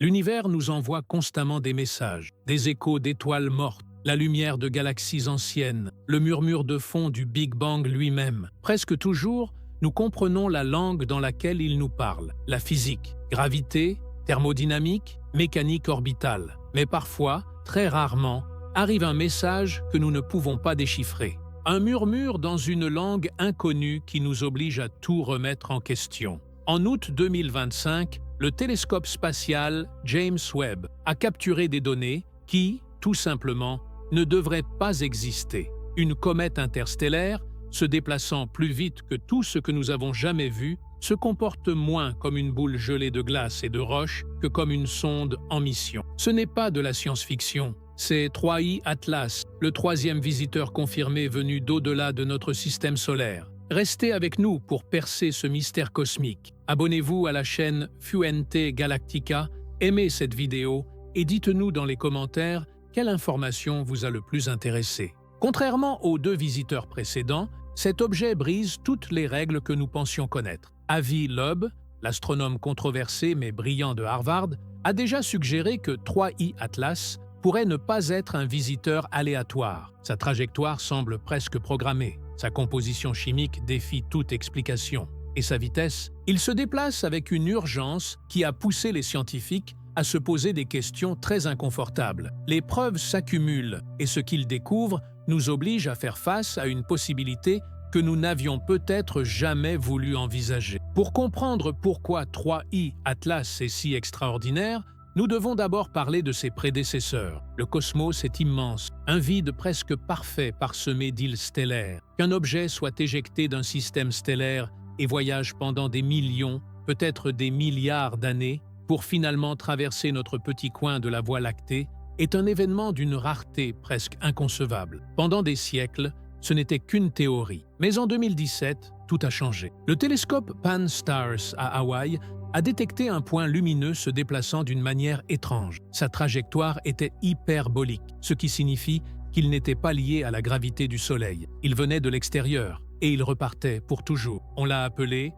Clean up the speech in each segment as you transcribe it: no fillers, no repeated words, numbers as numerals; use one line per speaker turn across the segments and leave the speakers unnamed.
L'univers nous envoie constamment des messages, des échos d'étoiles mortes, la lumière de galaxies anciennes, le murmure de fond du Big Bang lui-même. Presque toujours, nous comprenons la langue dans laquelle il nous parle, la physique, gravité, thermodynamique, mécanique orbitale. Mais parfois, très rarement, arrive un message que nous ne pouvons pas déchiffrer. Un murmure dans une langue inconnue qui nous oblige à tout remettre en question. En août 2025, le télescope spatial James Webb a capturé des données qui, tout simplement, ne devraient pas exister. Une comète interstellaire, se déplaçant plus vite que tout ce que nous avons jamais vu, se comporte moins comme une boule gelée de glace et de roche que comme une sonde en mission. Ce n'est pas de la science-fiction. C'est 3I Atlas, le troisième visiteur confirmé venu d'au-delà de notre système solaire. Restez avec nous pour percer ce mystère cosmique. Abonnez-vous à la chaîne Fuente Galactica, aimez cette vidéo et dites-nous dans les commentaires quelle information vous a le plus intéressé. Contrairement aux deux visiteurs précédents, cet objet brise toutes les règles que nous pensions connaître. Avi Loeb, l'astronome controversé mais brillant de Harvard, a déjà suggéré que 3I Atlas pourrait ne pas être un visiteur aléatoire. Sa trajectoire semble presque programmée. Sa composition chimique défie toute explication. Et sa vitesse? Il se déplace avec une urgence qui a poussé les scientifiques à se poser des questions très inconfortables. Les preuves s'accumulent et ce qu'ils découvrent nous oblige à faire face à une possibilité que nous n'avions peut-être jamais voulu envisager. Pour comprendre pourquoi 3I Atlas est si extraordinaire, nous devons d'abord parler de ses prédécesseurs. Le cosmos est immense, un vide presque parfait parsemé d'îles stellaires. Qu'un objet soit éjecté d'un système stellaire et voyage pendant des millions, peut-être des milliards d'années, pour finalement traverser notre petit coin de la Voie lactée, est un événement d'une rareté presque inconcevable. Pendant des siècles, ce n'était qu'une théorie. Mais en 2017, tout a changé. Le télescope Pan-STARRS à Hawaï a détecté un point lumineux se déplaçant d'une manière étrange. Sa trajectoire était hyperbolique, ce qui signifie qu'il n'était pas lié à la gravité du Soleil. Il venait de l'extérieur et il repartait pour toujours. On l'a appelé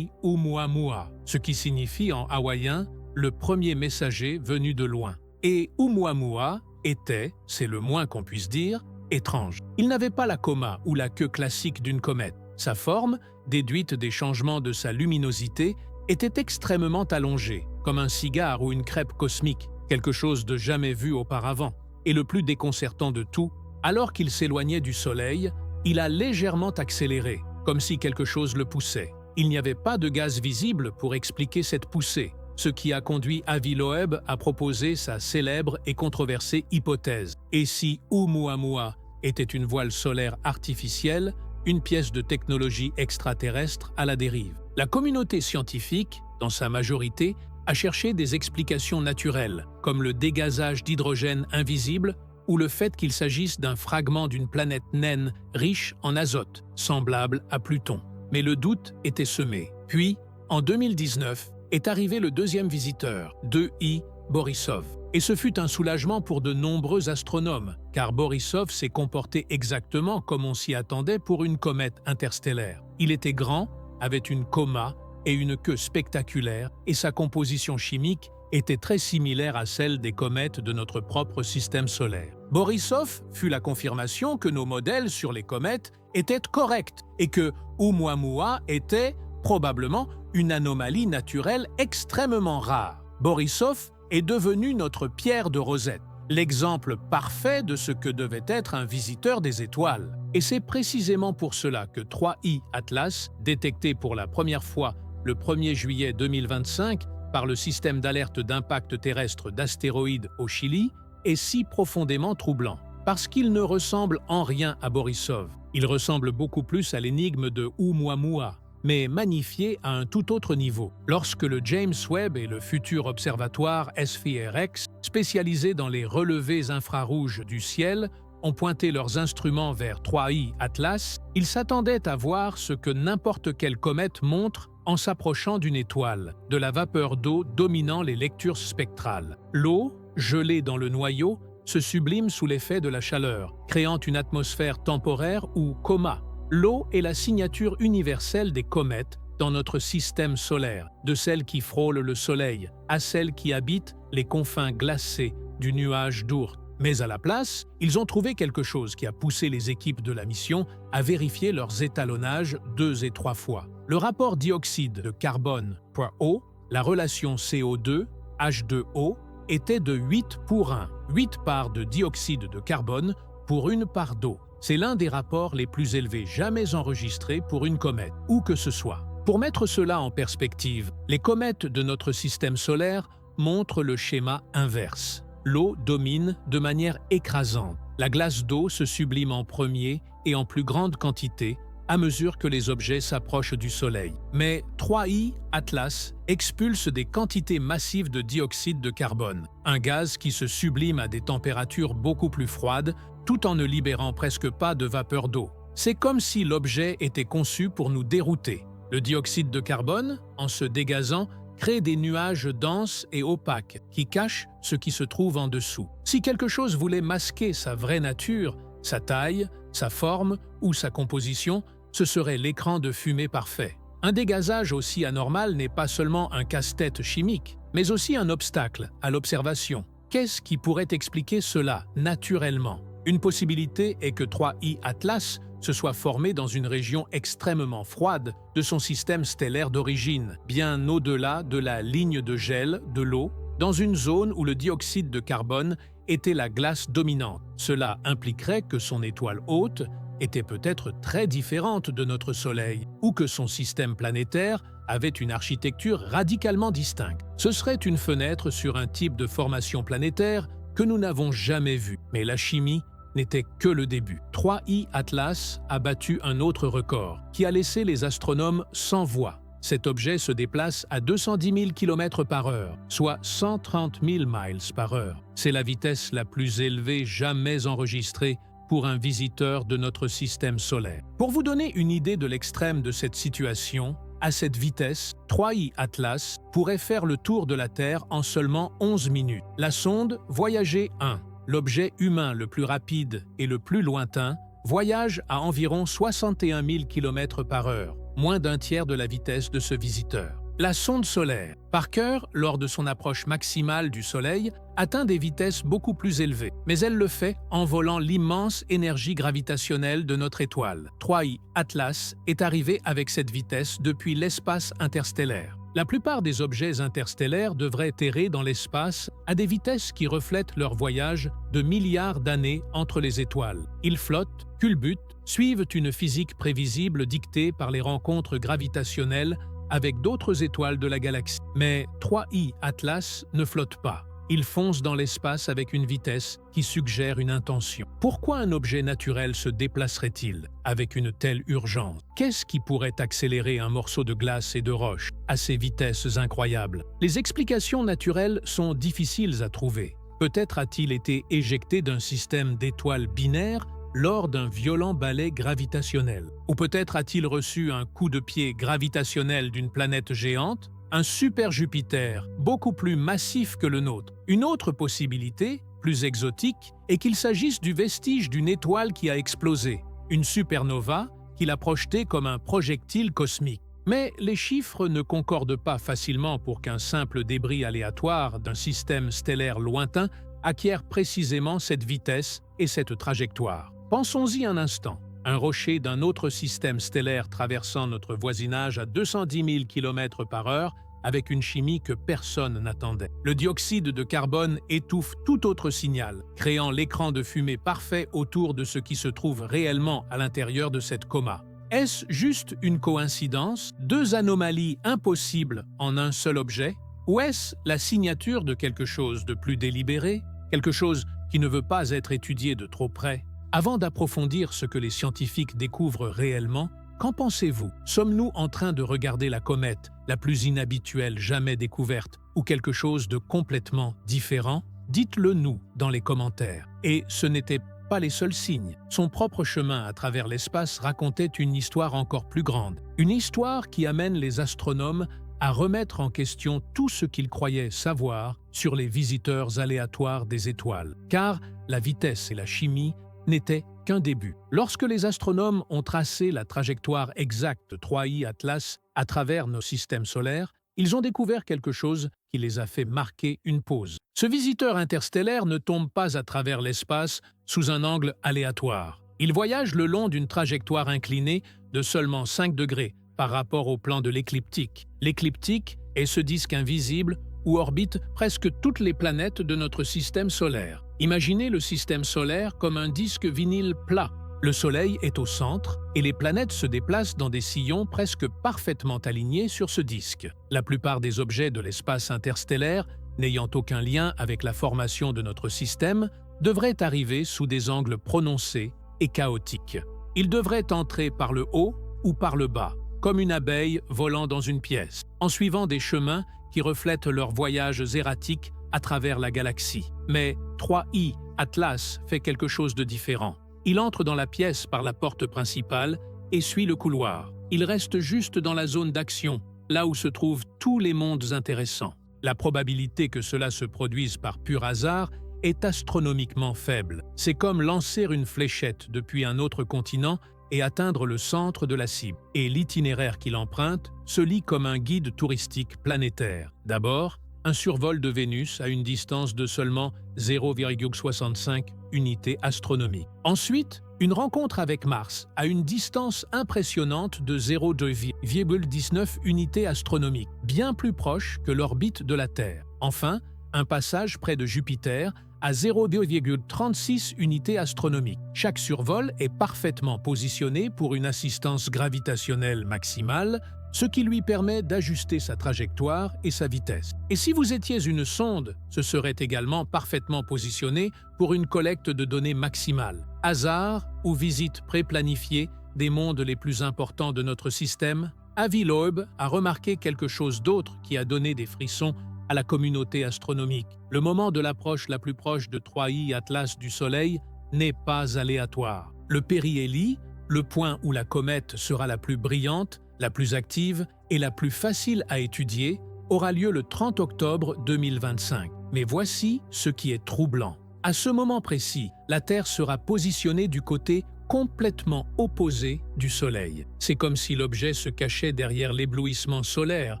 Oumuamua, ce qui signifie en hawaïen « le premier messager venu de loin ». Et Oumuamua était, c'est le moins qu'on puisse dire, étrange. Il n'avait pas la coma ou la queue classique d'une comète. Sa forme, déduite des changements de sa luminosité, était extrêmement allongée, comme un cigare ou une crêpe cosmique, quelque chose de jamais vu auparavant. Et le plus déconcertant de tout, alors qu'il s'éloignait du Soleil, il a légèrement accéléré, comme si quelque chose le poussait. Il n'y avait pas de gaz visible pour expliquer cette poussée, ce qui a conduit Avi Loeb à proposer sa célèbre et controversée hypothèse. Et si Oumuamua était une voile solaire artificielle, une pièce de technologie extraterrestre à la dérive? La communauté scientifique, dans sa majorité, a cherché des explications naturelles, comme le dégazage d'hydrogène invisible ou le fait qu'il s'agisse d'un fragment d'une planète naine riche en azote, semblable à Pluton. Mais le doute était semé. Puis, en 2019, est arrivé le deuxième visiteur, 2I Borisov. Et ce fut un soulagement pour de nombreux astronomes, car Borisov s'est comporté exactement comme on s'y attendait pour une comète interstellaire. Il était grand, avait une coma et une queue spectaculaire, et sa composition chimique était très similaire à celle des comètes de notre propre système solaire. Borisov fut la confirmation que nos modèles sur les comètes étaient corrects et que Oumuamua était, probablement, une anomalie naturelle extrêmement rare. Borisov est devenu notre pierre de Rosette, l'exemple parfait de ce que devait être un visiteur des étoiles. Et c'est précisément pour cela que 3I Atlas, détecté pour la première fois le 1er juillet 2025 par le système d'alerte d'impact terrestre d'astéroïdes au Chili, est si profondément troublant. Parce qu'il ne ressemble en rien à Borisov. Il ressemble beaucoup plus à l'énigme de Oumuamua, mais magnifié à un tout autre niveau. Lorsque le James Webb et le futur observatoire SFIRX, spécialisé dans les relevés infrarouges du ciel, ont pointé leurs instruments vers 3I Atlas, ils s'attendaient à voir ce que n'importe quelle comète montre en s'approchant d'une étoile, de la vapeur d'eau dominant les lectures spectrales. L'eau, gelée dans le noyau, se sublime sous l'effet de la chaleur, créant une atmosphère temporaire ou coma. L'eau est la signature universelle des comètes dans notre système solaire, de celles qui frôlent le Soleil à celles qui habitent les confins glacés du nuage d'Oort. Mais à la place, ils ont trouvé quelque chose qui a poussé les équipes de la mission à vérifier leurs étalonnages 2 et 3 fois. Le rapport dioxyde de carbone (O), la relation CO2 H2O, était de 8 pour 1, 8 parts de dioxyde de carbone pour 1 part d'eau. C'est l'un des rapports les plus élevés jamais enregistrés pour une comète, où que ce soit. Pour mettre cela en perspective, les comètes de notre système solaire montrent le schéma inverse. L'eau domine de manière écrasante. La glace d'eau se sublime en premier et en plus grande quantité à mesure que les objets s'approchent du Soleil. Mais 3I Atlas expulse des quantités massives de dioxyde de carbone, un gaz qui se sublime à des températures beaucoup plus froides tout en ne libérant presque pas de vapeur d'eau. C'est comme si l'objet était conçu pour nous dérouter. Le dioxyde de carbone, en se dégazant, crée des nuages denses et opaques qui cachent ce qui se trouve en dessous. Si quelque chose voulait masquer sa vraie nature, sa taille, sa forme ou sa composition, ce serait l'écran de fumée parfait. Un dégazage aussi anormal n'est pas seulement un casse-tête chimique, mais aussi un obstacle à l'observation. Qu'est-ce qui pourrait expliquer cela naturellement? Une possibilité est que 3I Atlas se soit formé dans une région extrêmement froide de son système stellaire d'origine, bien au-delà de la ligne de gel de l'eau, dans une zone où le dioxyde de carbone était la glace dominante. Cela impliquerait que son étoile hôte était peut-être très différente de notre Soleil, ou que son système planétaire avait une architecture radicalement distincte. Ce serait une fenêtre sur un type de formation planétaire que nous n'avons jamais vu, mais la chimie n'était que le début. 3I Atlas a battu un autre record, qui a laissé les astronomes sans voix. Cet objet se déplace à 210 000 km/h, soit 130 000 miles par heure. C'est la vitesse la plus élevée jamais enregistrée pour un visiteur de notre système solaire. Pour vous donner une idée de l'extrême de cette situation, à cette vitesse, 3I Atlas pourrait faire le tour de la Terre en seulement 11 minutes. La sonde Voyager 1, l'objet humain le plus rapide et le plus lointain, voyage à environ 61 000 km/h, moins d'un tiers de la vitesse de ce visiteur. La sonde solaire, Parker, lors de son approche maximale du Soleil, atteint des vitesses beaucoup plus élevées, mais elle le fait en volant l'immense énergie gravitationnelle de notre étoile. 3I Atlas est arrivé avec cette vitesse depuis l'espace interstellaire. La plupart des objets interstellaires devraient errer dans l'espace à des vitesses qui reflètent leur voyage de milliards d'années entre les étoiles. Ils flottent, culbutent, suivent une physique prévisible dictée par les rencontres gravitationnelles avec d'autres étoiles de la galaxie. Mais 3I Atlas ne flotte pas. Il fonce dans l'espace avec une vitesse qui suggère une intention. Pourquoi un objet naturel se déplacerait-il avec une telle urgence? Qu'est-ce qui pourrait accélérer un morceau de glace et de roche à ces vitesses incroyables? Les explications naturelles sont difficiles à trouver. Peut-être a-t-il été éjecté d'un système d'étoiles binaires lors d'un violent balai gravitationnel. Ou peut-être a-t-il reçu un coup de pied gravitationnel d'une planète géante, un super Jupiter, beaucoup plus massif que le nôtre. Une autre possibilité, plus exotique, est qu'il s'agisse du vestige d'une étoile qui a explosé, une supernova qu'il a projetée comme un projectile cosmique. Mais les chiffres ne concordent pas facilement pour qu'un simple débris aléatoire d'un système stellaire lointain acquiert précisément cette vitesse et cette trajectoire. Pensons-y un instant. Un rocher d'un autre système stellaire traversant notre voisinage à 210 000 km/h avec une chimie que personne n'attendait. Le dioxyde de carbone étouffe tout autre signal, créant l'écran de fumée parfait autour de ce qui se trouve réellement à l'intérieur de cette coma. Est-ce juste une coïncidence, deux anomalies impossibles en un seul objet, ou est-ce la signature de quelque chose de plus délibéré, quelque chose qui ne veut pas être étudié de trop près? Avant d'approfondir ce que les scientifiques découvrent réellement, qu'en pensez-vous? Sommes-nous en train de regarder la comète la plus inhabituelle jamais découverte ou quelque chose de complètement différent? Dites-le nous dans les commentaires. Et ce n'était pas les seuls signes. Son propre chemin à travers l'espace racontait une histoire encore plus grande. Une histoire qui amène les astronomes à remettre en question tout ce qu'ils croyaient savoir sur les visiteurs aléatoires des étoiles. Car la vitesse et la chimie n'étaient qu'un début. Lorsque les astronomes ont tracé la trajectoire exacte 3i Atlas à travers nos systèmes solaires, ils ont découvert quelque chose qui les a fait marquer une pause. Ce visiteur interstellaire ne tombe pas à travers l'espace sous un angle aléatoire. Il voyage le long d'une trajectoire inclinée de seulement 5 degrés par rapport au plan de l'écliptique. L'écliptique est ce disque invisible où orbitent presque toutes les planètes de notre système solaire. Imaginez le système solaire comme un disque vinyle plat. Le Soleil est au centre et les planètes se déplacent dans des sillons presque parfaitement alignés sur ce disque. La plupart des objets de l'espace interstellaire, n'ayant aucun lien avec la formation de notre système, devraient arriver sous des angles prononcés et chaotiques. Ils devraient entrer par le haut ou par le bas, comme une abeille volant dans une pièce, en suivant des chemins qui reflètent leurs voyages erratiques à travers la galaxie. Mais 3i Atlas fait quelque chose de différent. Il entre dans la pièce par la porte principale et suit le couloir. Il reste juste dans la zone d'action, là où se trouvent tous les mondes intéressants. La probabilité que cela se produise par pur hasard est astronomiquement faible. C'est comme lancer une fléchette depuis un autre continent et atteindre le centre de la cible. Et l'itinéraire qu'il emprunte se lit comme un guide touristique planétaire. D'abord, un survol de Vénus à une distance de seulement 0,65 unités astronomiques. Ensuite, une rencontre avec Mars à une distance impressionnante de 0,19 unités astronomiques, bien plus proche que l'orbite de la Terre. Enfin, un passage près de Jupiter à 0,36 unités astronomiques. Chaque survol est parfaitement positionné pour une assistance gravitationnelle maximale, ce qui lui permet d'ajuster sa trajectoire et sa vitesse. Et si vous étiez une sonde, ce serait également parfaitement positionné pour une collecte de données maximale. Hasard ou visite pré-planifiée des mondes les plus importants de notre système, Avi Loeb a remarqué quelque chose d'autre qui a donné des frissons à la communauté astronomique. Le moment de l'approche la plus proche de 3i Atlas du Soleil n'est pas aléatoire. Le périhélie, le point où la comète sera la plus brillante, la plus active et la plus facile à étudier, aura lieu le 30 octobre 2025. Mais voici ce qui est troublant. À ce moment précis, la Terre sera positionnée du côté complètement opposé du Soleil. C'est comme si l'objet se cachait derrière l'éblouissement solaire,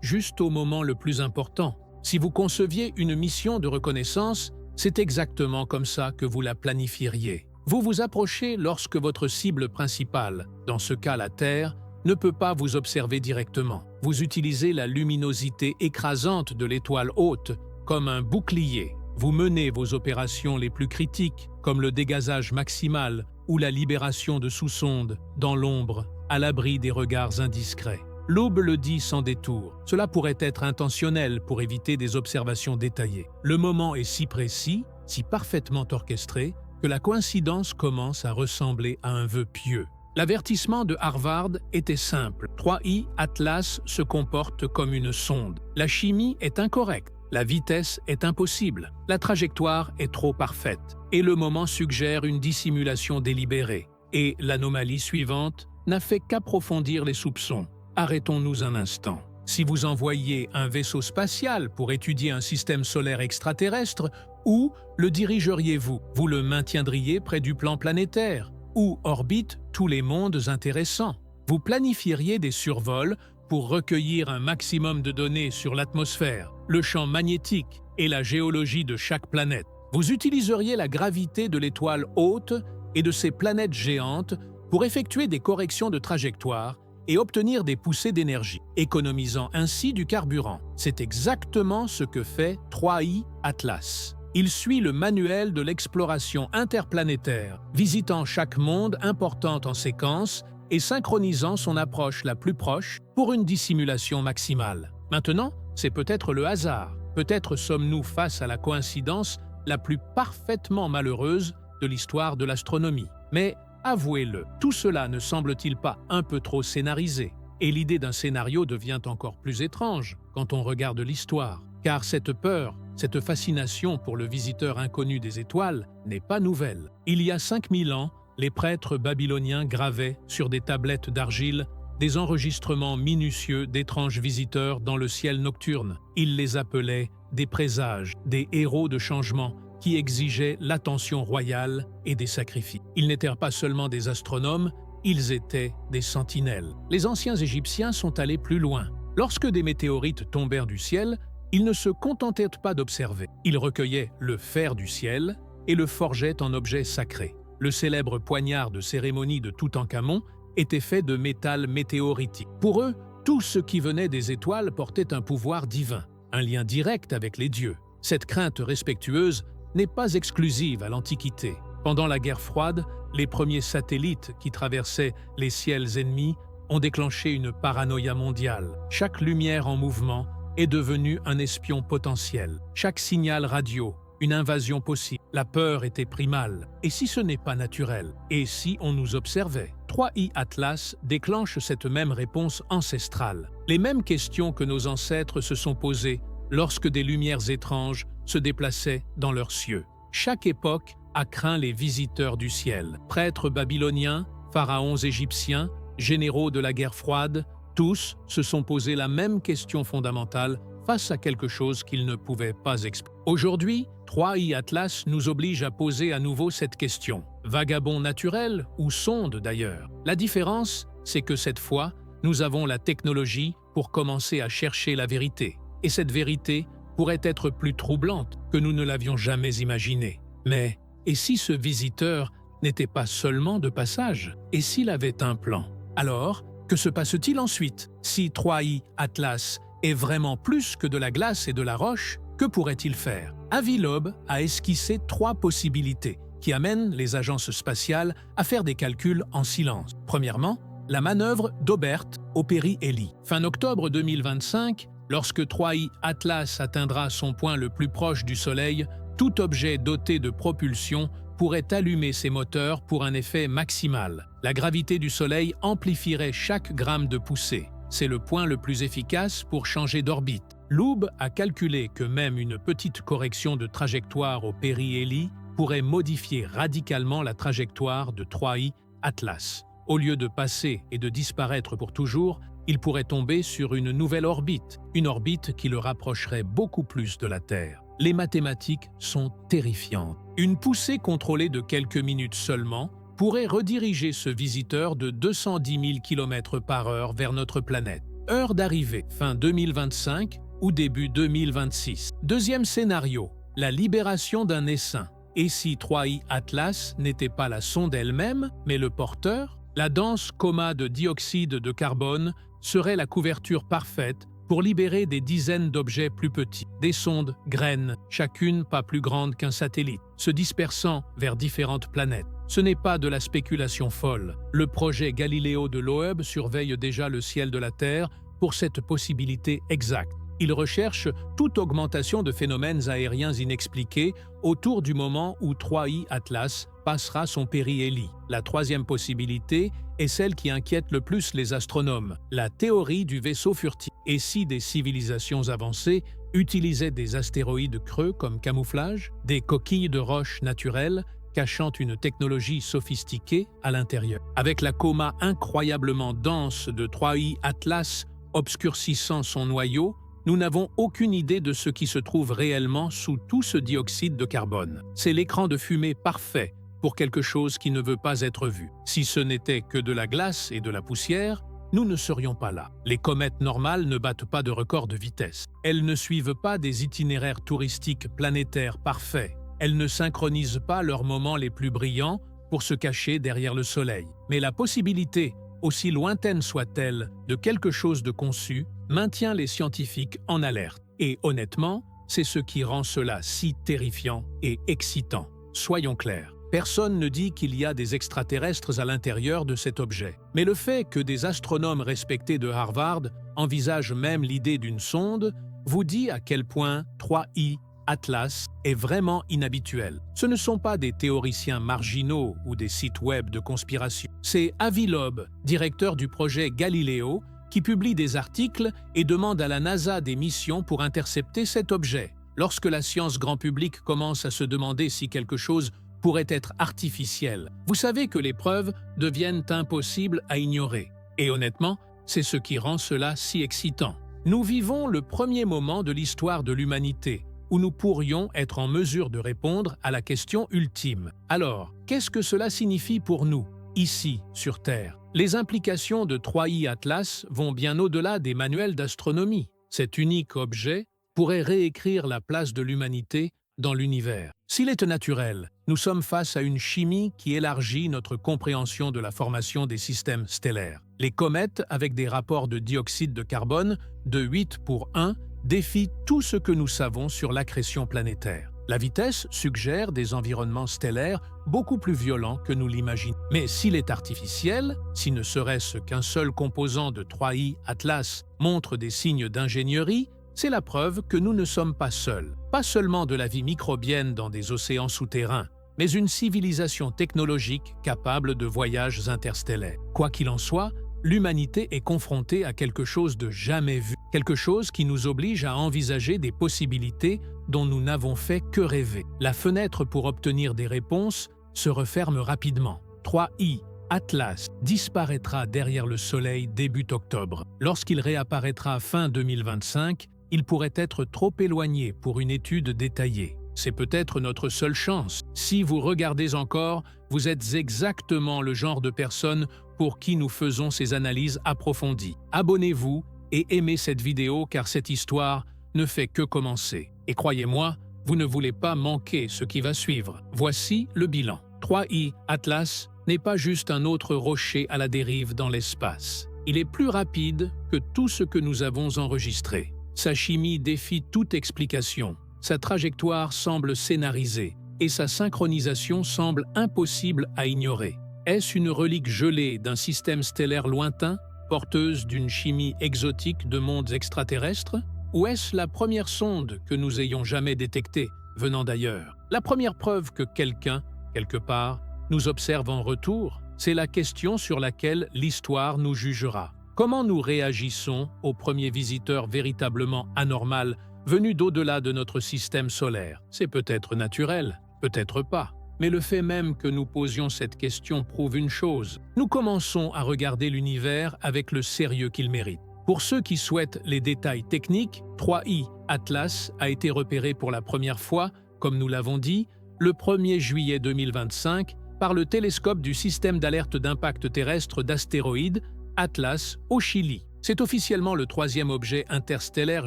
juste au moment le plus important. Si vous conceviez une mission de reconnaissance, c'est exactement comme ça que vous la planifieriez. Vous vous approchez lorsque votre cible principale, dans ce cas la Terre, ne peut pas vous observer directement. Vous utilisez la luminosité écrasante de l'étoile haute comme un bouclier. Vous menez vos opérations les plus critiques, comme le dégazage maximal ou la libération de sous-sondes, dans l'ombre, à l'abri des regards indiscrets. Loeb le dit sans détour. Cela pourrait être intentionnel pour éviter des observations détaillées. Le moment est si précis, si parfaitement orchestré, que la coïncidence commence à ressembler à un vœu pieux. L'avertissement de Harvard était simple. 3i Atlas se comporte comme une sonde. La chimie est incorrecte. La vitesse est impossible. La trajectoire est trop parfaite. Et le moment suggère une dissimulation délibérée. Et l'anomalie suivante n'a fait qu'approfondir les soupçons. Arrêtons-nous un instant. Si vous envoyiez un vaisseau spatial pour étudier un système solaire extraterrestre, où le dirigeriez-vous? Vous le maintiendriez près du plan planétaire, où orbitent tous les mondes intéressants. Vous planifieriez des survols pour recueillir un maximum de données sur l'atmosphère, le champ magnétique et la géologie de chaque planète. Vous utiliseriez la gravité de l'étoile haute et de ses planètes géantes pour effectuer des corrections de trajectoire et obtenir des poussées d'énergie, économisant ainsi du carburant. C'est exactement ce que fait 3i Atlas. Il suit le manuel de l'exploration interplanétaire, visitant chaque monde important en séquence et synchronisant son approche la plus proche pour une dissimulation maximale. Maintenant, c'est peut-être le hasard. Peut-être sommes-nous face à la coïncidence la plus parfaitement malheureuse de l'histoire de l'astronomie. Mais avouez-le, tout cela ne semble-t-il pas un peu trop scénarisé? Et l'idée d'un scénario devient encore plus étrange quand on regarde l'histoire. Car cette peur, cette fascination pour le visiteur inconnu des étoiles n'est pas nouvelle. Il y a 5000 ans, les prêtres babyloniens gravaient sur des tablettes d'argile des enregistrements minutieux d'étranges visiteurs dans le ciel nocturne. Ils les appelaient des présages, des héros de changement, qui exigeaient l'attention royale et des sacrifices. Ils n'étaient pas seulement des astronomes, ils étaient des sentinelles. Les anciens Égyptiens sont allés plus loin. Lorsque des météorites tombèrent du ciel, ils ne se contentaient pas d'observer. Ils recueillaient le fer du ciel et le forgeaient en objet sacré. Le célèbre poignard de cérémonie de Toutankhamon était fait de métal météoritique. Pour eux, tout ce qui venait des étoiles portait un pouvoir divin, un lien direct avec les dieux. Cette crainte respectueuse n'est pas exclusive à l'Antiquité. Pendant la guerre froide, les premiers satellites qui traversaient les ciels ennemis ont déclenché une paranoïa mondiale. Chaque lumière en mouvement est devenue un espion potentiel. Chaque signal radio, une invasion possible. La peur était primale. Et si ce n'est pas naturel? Et si on nous observait? 3I Atlas déclenche cette même réponse ancestrale. Les mêmes questions que nos ancêtres se sont posées lorsque des lumières étranges se déplaçaient dans leurs cieux. Chaque époque a craint les visiteurs du ciel. Prêtres babyloniens, pharaons égyptiens, généraux de la guerre froide, tous se sont posé la même question fondamentale face à quelque chose qu'ils ne pouvaient pas expliquer. Aujourd'hui, 3I Atlas nous oblige à poser à nouveau cette question. Vagabond naturel ou sonde d'ailleurs? La différence, c'est que cette fois, nous avons la technologie pour commencer à chercher la vérité. Et cette vérité pourrait être plus troublante que nous ne l'avions jamais imaginée. Mais, et si ce visiteur n'était pas seulement de passage? Et s'il avait un plan? Alors, que se passe-t-il ensuite? Si 3I Atlas est vraiment plus que de la glace et de la roche, que pourrait-il faire? Avi Loeb a esquissé 3 possibilités qui amènent les agences spatiales à faire des calculs en silence. Premièrement, la manœuvre d'Aubert au Peri Heli. Fin octobre 2025, lorsque 3I Atlas atteindra son point le plus proche du Soleil, tout objet doté de propulsion pourrait allumer ses moteurs pour un effet maximal. La gravité du Soleil amplifierait chaque gramme de poussée. C'est le point le plus efficace pour changer d'orbite. Loeb a calculé que même une petite correction de trajectoire au Peri Heli pourrait modifier radicalement la trajectoire de 3I Atlas. Au lieu de passer et de disparaître pour toujours, il pourrait tomber sur une nouvelle orbite, une orbite qui le rapprocherait beaucoup plus de la Terre. Les mathématiques sont terrifiantes. Une poussée contrôlée de quelques minutes seulement pourrait rediriger ce visiteur de 210 000 km/h vers notre planète. Heure d'arrivée, fin 2025 ou début 2026. Deuxième scénario, la libération d'un essaim. Et si 3I Atlas n'était pas la sonde elle-même, mais le porteur? La dense coma de dioxyde de carbone serait la couverture parfaite pour libérer des dizaines d'objets plus petits, des sondes graines, chacune pas plus grande qu'un satellite, se dispersant vers différentes planètes. Ce n'est pas de la spéculation folle. Le projet Galileo de Loeb surveille déjà le ciel de la Terre pour cette possibilité exacte. Il recherche toute augmentation de phénomènes aériens inexpliqués autour du moment où 3I Atlas passera son Peri Heli. La troisième possibilité est celle qui inquiète le plus les astronomes, la théorie du vaisseau furtif. Et si des civilisations avancées utilisaient des astéroïdes creux comme camouflage, des coquilles de roches naturelles cachant une technologie sophistiquée à l'intérieur? Avec la coma incroyablement dense de 3I Atlas obscurcissant son noyau, nous n'avons aucune idée de ce qui se trouve réellement sous tout ce dioxyde de carbone. C'est l'écran de fumée parfait pour quelque chose qui ne veut pas être vu. Si ce n'était que de la glace et de la poussière, nous ne serions pas là. Les comètes normales ne battent pas de record de vitesse. Elles ne suivent pas des itinéraires touristiques planétaires parfaits. Elles ne synchronisent pas leurs moments les plus brillants pour se cacher derrière le Soleil. Mais la possibilité, aussi lointaine soit-elle, de quelque chose de conçu, maintient les scientifiques en alerte. Et honnêtement, c'est ce qui rend cela si terrifiant et excitant. Soyons clairs, personne ne dit qu'il y a des extraterrestres à l'intérieur de cet objet. Mais le fait que des astronomes respectés de Harvard envisagent même l'idée d'une sonde vous dit à quel point 3I Atlas est vraiment inhabituel. Ce ne sont pas des théoriciens marginaux ou des sites web de conspiration. C'est Avi Loeb, directeur du projet Galileo, qui publie des articles et demande à la NASA des missions pour intercepter cet objet. Lorsque la science grand public commence à se demander si quelque chose pourrait être artificiel, vous savez que les preuves deviennent impossibles à ignorer. Et honnêtement, c'est ce qui rend cela si excitant. Nous vivons le premier moment de l'histoire de l'humanité où nous pourrions être en mesure de répondre à la question ultime. Alors, qu'est-ce que cela signifie pour nous, ici, sur Terre? Les implications de 3i Atlas vont bien au-delà des manuels d'astronomie. Cet unique objet pourrait réécrire la place de l'humanité dans l'univers. S'il est naturel, nous sommes face à une chimie qui élargit notre compréhension de la formation des systèmes stellaires. Les comètes, avec des rapports de dioxyde de carbone de 8 pour 1, défient tout ce que nous savons sur l'accrétion planétaire. La vitesse suggère des environnements stellaires beaucoup plus violents que nous l'imaginons. Mais s'il est artificiel, si ne serait-ce qu'un seul composant de 3i Atlas montre des signes d'ingénierie, c'est la preuve que nous ne sommes pas seuls. Pas seulement de la vie microbienne dans des océans souterrains, mais une civilisation technologique capable de voyages interstellaires. Quoi qu'il en soit, l'humanité est confrontée à quelque chose de jamais vu, quelque chose qui nous oblige à envisager des possibilités dont nous n'avons fait que rêver. La fenêtre pour obtenir des réponses se referme rapidement. 3i Atlas disparaîtra derrière le Soleil début octobre. Lorsqu'il réapparaîtra fin 2025, il pourrait être trop éloigné pour une étude détaillée. C'est peut-être notre seule chance. Si vous regardez encore, vous êtes exactement le genre de personne pour qui nous faisons ces analyses approfondies. Abonnez-vous et aimez cette vidéo car cette histoire ne fait que commencer. Et croyez-moi, vous ne voulez pas manquer ce qui va suivre. Voici le bilan. 3i Atlas n'est pas juste un autre rocher à la dérive dans l'espace. Il est plus rapide que tout ce que nous avons enregistré. Sa chimie défie toute explication. Sa trajectoire semble scénarisée et sa synchronisation semble impossible à ignorer. Est-ce une relique gelée d'un système stellaire lointain, porteuse d'une chimie exotique de mondes extraterrestres? Ou est-ce la première sonde que nous ayons jamais détectée, venant d'ailleurs? La première preuve que quelqu'un, quelque part, nous observe en retour, c'est la question sur laquelle l'histoire nous jugera. Comment nous réagissons aux premiers visiteurs véritablement anormaux venus d'au-delà de notre système solaire? C'est peut-être naturel, peut-être pas. Mais le fait même que nous posions cette question prouve une chose. Nous commençons à regarder l'univers avec le sérieux qu'il mérite. Pour ceux qui souhaitent les détails techniques, 3i Atlas a été repéré pour la première fois, comme nous l'avons dit, le 1er juillet 2025 par le télescope du système d'alerte d'impact terrestre d'astéroïdes Atlas au Chili. C'est officiellement le 3e objet interstellaire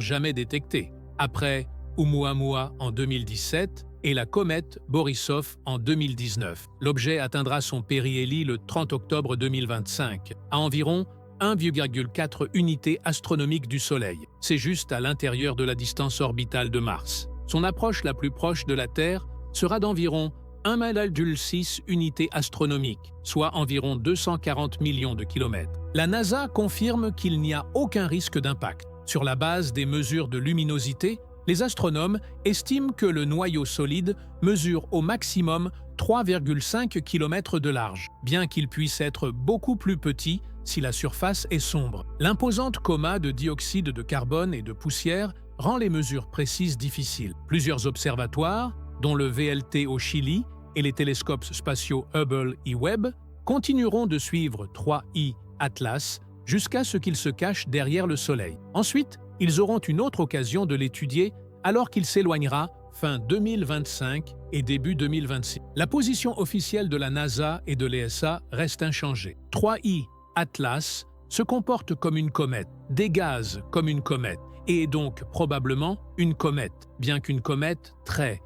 jamais détecté, après Oumuamua en 2017 et la comète Borisov en 2019. L'objet atteindra son périhélie le 30 octobre 2025, à environ 1,4 unités astronomiques du Soleil. C'est juste à l'intérieur de la distance orbitale de Mars. Son approche la plus proche de la Terre sera d'environ 1,6 unités astronomiques, soit environ 240 millions de kilomètres. La NASA confirme qu'il n'y a aucun risque d'impact. Sur la base des mesures de luminosité, les astronomes estiment que le noyau solide mesure au maximum 3,5 km de large, bien qu'il puisse être beaucoup plus petit si la surface est sombre. L'imposante coma de dioxyde de carbone et de poussière rend les mesures précises difficiles. Plusieurs observatoires, dont le VLT au Chili et les télescopes spatiaux Hubble et Webb, continueront de suivre 3i Atlas jusqu'à ce qu'il se cache derrière le Soleil. Ensuite, ils auront une autre occasion de l'étudier alors qu'il s'éloignera fin 2025 et début 2026. La position officielle de la NASA et de l'ESA reste inchangée. 3i Atlas se comporte comme une comète, dégaze comme une comète, et est donc probablement une comète, bien qu'une comète très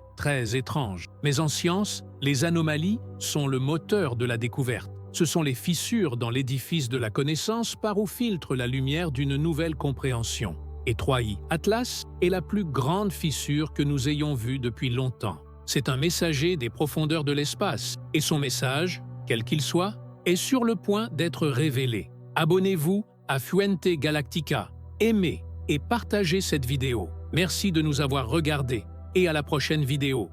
étrange. Mais en science, les anomalies sont le moteur de la découverte. Ce sont les fissures dans l'édifice de la connaissance par où filtre la lumière d'une nouvelle compréhension. Et 3i Atlas est la plus grande fissure que nous ayons vue depuis longtemps. C'est un messager des profondeurs de l'espace, et son message, quel qu'il soit, est sur le point d'être révélé. Abonnez-vous à Fuente Galactica, aimez et partagez cette vidéo. Merci de nous avoir regardés et à la prochaine vidéo.